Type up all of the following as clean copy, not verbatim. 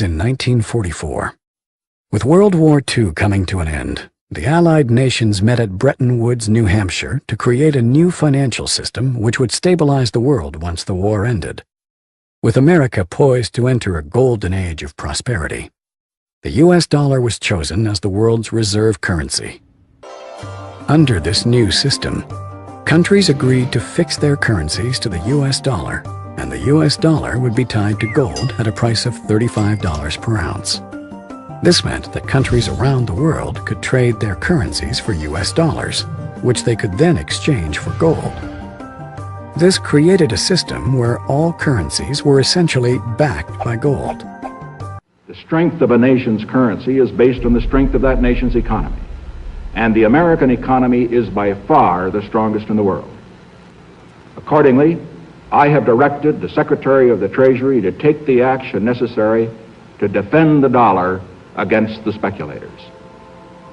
in 1944. With World War II coming to an end, the Allied nations met at Bretton Woods, New Hampshire, to create a new financial system which would stabilize the world once the war ended. With America poised to enter a golden age of prosperity, the U.S. dollar was chosen as the world's reserve currency. Under this new system, countries agreed to fix their currencies to the U.S. dollar, and the U.S. dollar would be tied to gold at a price of $35 per ounce. This meant that countries around the world could trade their currencies for U.S. dollars, which they could then exchange for gold. This created a system where all currencies were essentially backed by gold. The strength of a nation's currency is based on the strength of that nation's economy. And the American economy is by far the strongest in the world. Accordingly, I have directed the Secretary of the Treasury to take the action necessary to defend the dollar against the speculators.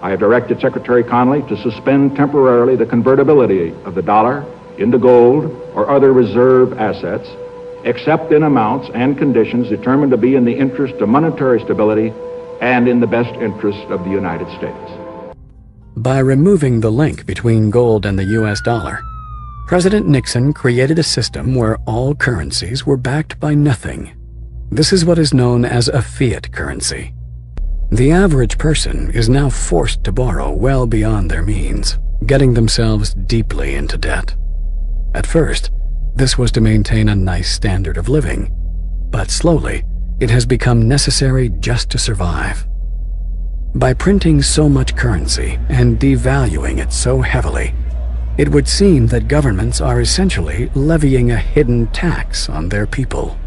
I have directed Secretary Connally to suspend temporarily the convertibility of the dollar into gold or other reserve assets, except in amounts and conditions determined to be in the interest of monetary stability and in the best interest of the United States. By removing the link between gold and the U.S. dollar, President Nixon created a system where all currencies were backed by nothing. This is what is known as a fiat currency. The average person is now forced to borrow well beyond their means, getting themselves deeply into debt. At first, this was to maintain a nice standard of living, but slowly, it has become necessary just to survive. By printing so much currency and devaluing it so heavily, it would seem that governments are essentially levying a hidden tax on their people.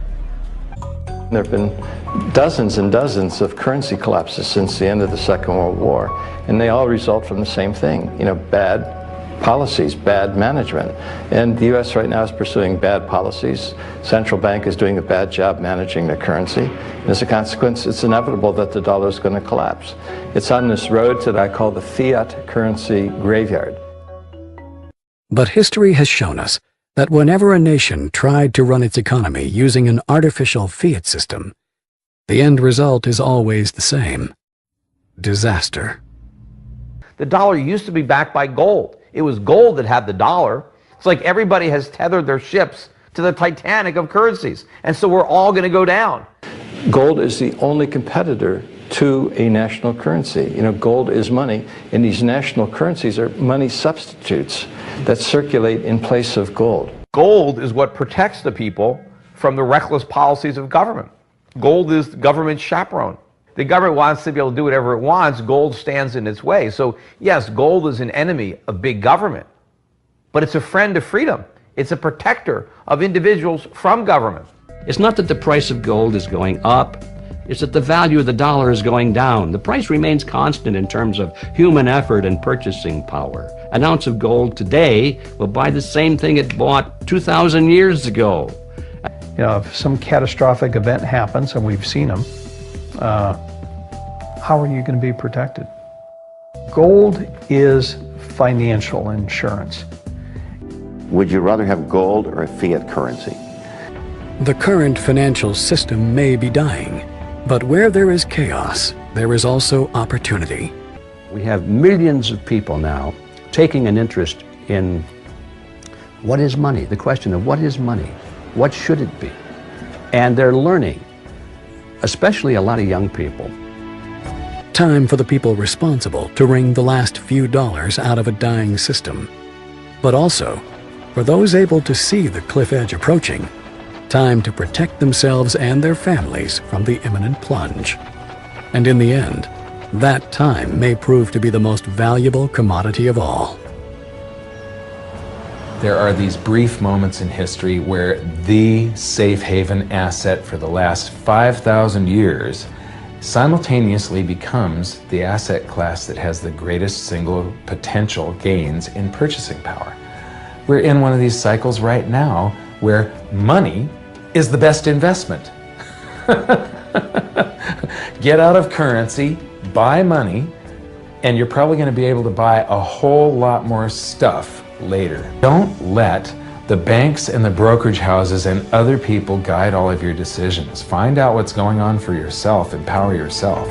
There have been dozens and dozens of currency collapses since the end of the Second World War, and they all result from the same thing, bad policies, bad management. And the U.S. right now is pursuing bad policies. Central bank is doing a bad job managing their currency. And as a consequence, it's inevitable that the dollar is going to collapse. It's on this road that I call the fiat currency graveyard. But history has shown us that whenever a nation tried to run its economy using an artificial fiat system, the end result is always the same: disaster. The dollar used to be backed by gold. It was gold that had the dollar. It's like everybody has tethered their ships to the Titanic of currencies, and so we're all going to go down. Gold is the only competitor to a national currency. Gold is money, and these national currencies are money substitutes that circulate in place of gold. Gold is what protects the people from the reckless policies of government. Gold is the government's chaperone. The government wants to be able to do whatever it wants. Gold stands in its way. So yes, gold is an enemy of big government, but it's a friend of freedom. It's a protector of individuals from government. It's not that the price of gold is going up, it's that the value of the dollar is going down. The price remains constant in terms of human effort and purchasing power. An ounce of gold today will buy the same thing it bought 2,000 years ago. If some catastrophic event happens, and we've seen them, how are you going to be protected? Gold is financial insurance. Would you rather have gold or a fiat currency? The current financial system may be dying, but where there is chaos, there is also opportunity. We have millions of people now taking an interest in what is money, the question of what is money, what should it be? And they're learning, especially a lot of young people. Time for the people responsible to wring the last few dollars out of a dying system. But also, for those able to see the cliff edge approaching, time to protect themselves and their families from the imminent plunge. And in the end, that time may prove to be the most valuable commodity of all. There are these brief moments in history where the safe haven asset for the last 5,000 years simultaneously becomes the asset class that has the greatest single potential gains in purchasing power. We're in one of these cycles right now where money is the best investment. Get out of currency, buy money, and you're probably going to be able to buy a whole lot more stuff later. Don't let The banks and the brokerage houses and other people guide all of your decisions. Find out what's going on for yourself. Empower yourself.